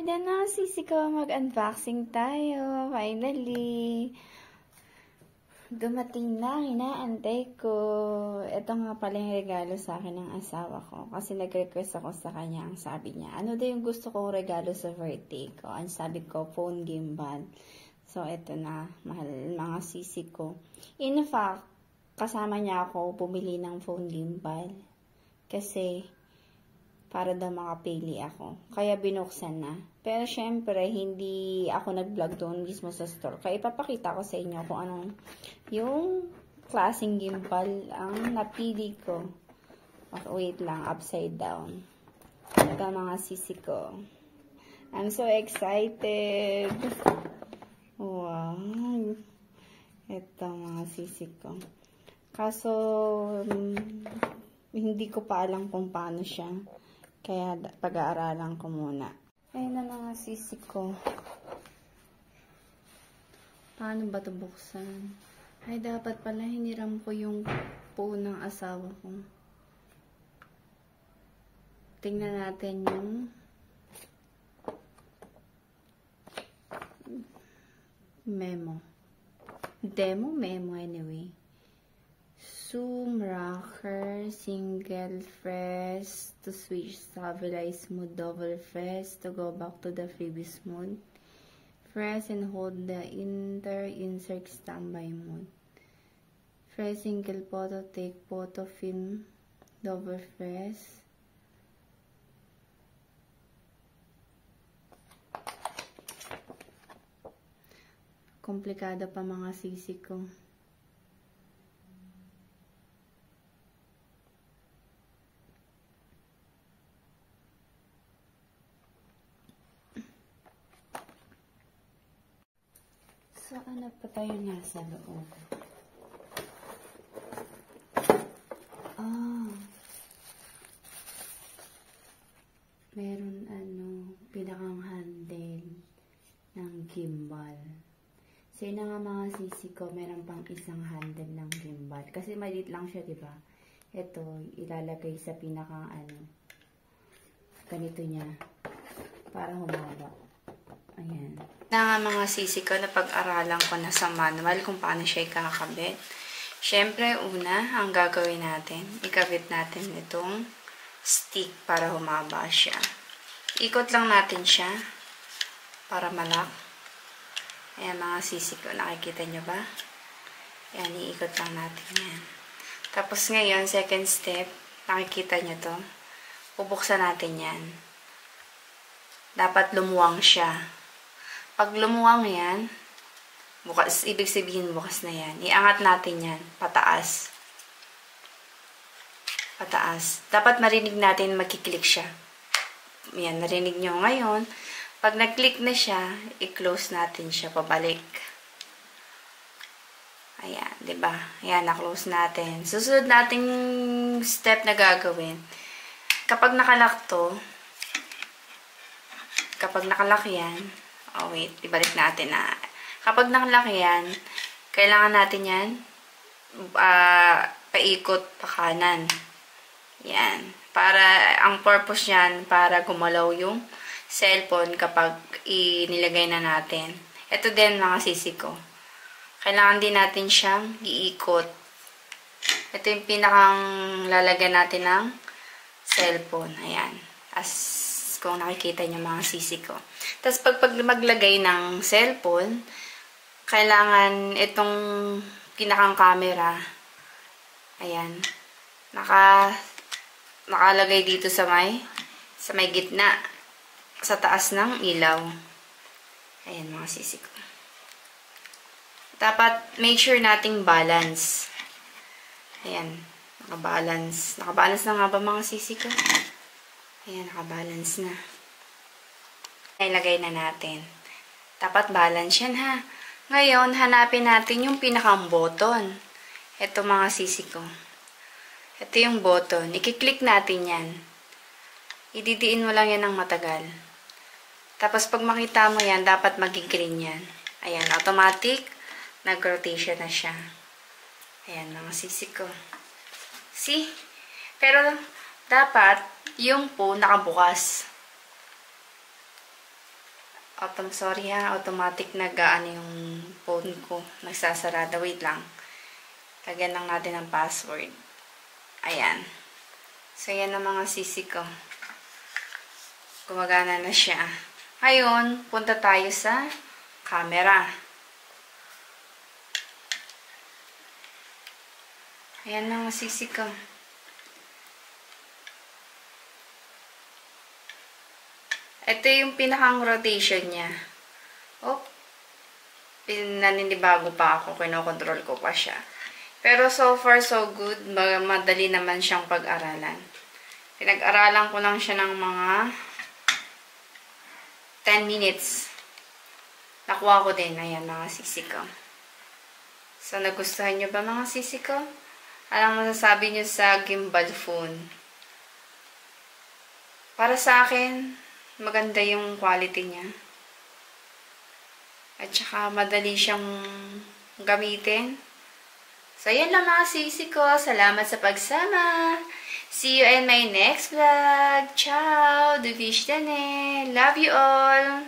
Diyan na sisi ko, mag-unboxing tayo. Finally. Dumating na, inaantay ko. Ito nga pala yung regalo sa akin ng asawa ko. Kasi nag-request ako sa kanya. Ang sabi niya, ano daw yung gusto kong regalo sa birthday ko? Ang sabi ko, phone gimbal. So, ito na, mahal mga sisi ko. In fact, kasama niya ako bumili ng phone gimbal. Kasi, para daw makapili ako. Kaya binuksan na. Pero syempre, hindi ako nag-vlog doon mismo sa store. Kaya ipapakita ko sa inyo kung anong yung klaseng gimbal ang napili ko. Wait lang, upside down. Ito mga sisi ko. I'm so excited. Wow. Ito mga sisi ko. Kaso, hindi ko pa alam kung paano siya. Kaya pag-aaralan ko muna. Ayun na mga sisi ko. Paano ba ito buksan? Ay, dapat pala hiniram ko yung phone ng asawa ko. Tingnan natin yung memo. Memo anyway. Zoom, rocker, single press to switch stabilize mode, double press to go back to the previous mode. Press and hold the insert standby mode. Press single photo, take photo, film, double press. Komplikado pa mga sisi ko. So, ano pa tayo nasa loob? Meron pinakang handle ng gimbal. So, yun nga mga sisi ko, meron pang isang handle ng gimbal. Kasi maliit lang siya, diba? Ito, ilalagay sa pinakang ganito niya. Para humaba. Ayan. Na nga mga sisi ko, na pag-aralan ko na sa manual kung paano siya ikakabit. Siyempre, una, ang gagawin natin, ikabit natin itong stick para humaba siya. Ikot lang natin siya para malak. Ayan mga sisi ko, nakikita nyo ba? Ayan, iikot lang natin yan. Tapos ngayon, second step, nakikita nyo to. Bubuksan natin yan. Dapat lumuwang siya. Pag lumuwang yan, bukas, ibig sabihin bukas na yan. Iangat natin yan, pataas. Pataas. Dapat marinig natin magkiklik siya. Yan, narinig nyo ngayon. Pag nag-click na siya, i-close natin siya pabalik. Ayan, diba? Ayan, na-close natin. Susunod nating step na gagawin. Kapag nakalock to, kapag nakalock yan, oh wait, ibalik natin na. Kapag nakalock yan, kailangan natin yan, paikot pa kanan. Yan. Para, ang purpose yan, para gumalaw yung cellphone kapag inilagay na natin. Ito din mga sisi ko. Kailangan din natin siyang iikot. Ito yung pinakang lalagyan natin ng cellphone. Ayan. As kung nakikita nyo mga sisi ko. Tapos pag maglagay ng cellphone, kailangan itong pinakang camera, ayan, nakalagay dito sa may gitna, sa taas ng ilaw. Ayan mga sisi ko. Dapat make sure nating balance. Ayan, nakabalance. Nakabalance na nga ba mga sisi ko? Ayan, nakabalance na. Ilagay na natin. Dapat balance yan ha. Ngayon, hanapin natin yung pinakang button. Ito mga sisi ko. Ito yung button. I-click natin yan. Ididiin mo lang yan ng matagal. Tapos pag makita mo yan, dapat mag-green yan. Ayan, automatic. Nag-rotation na siya. Ayan, mga sisi ko. See? Pero, dapat, yung po nakabukas. Sorry ha, automatic nag-ano yung phone ko. Nagsasarada. Wait lang. Lagyan lang natin ng password. Ayan. So, yan ang mga sisi ko. Gumagana na siya. Ngayon, punta tayo sa camera. Ayan ang sisi ko. Ito yung pinakang rotation niya. Oh, naninibago pa ako. Kinokontrol ko pa siya. Pero so far, so good. Madali naman siyang pag-aralan. Pinag-aralan ko lang siya ng mga 10 minutes. Nakuha ko din. Ayan, mga sisi ko. So, nagustuhan nyo ba mga sisi ko? Anong masasabi nyo sa gimbal phone? Para sa akin, maganda yung quality niya. At saka, madali siyang gamitin. So, yan lang mga sisi ko. Salamat sa pagsama. See you in my next vlog. Ciao! Duvish Dane. Love you all!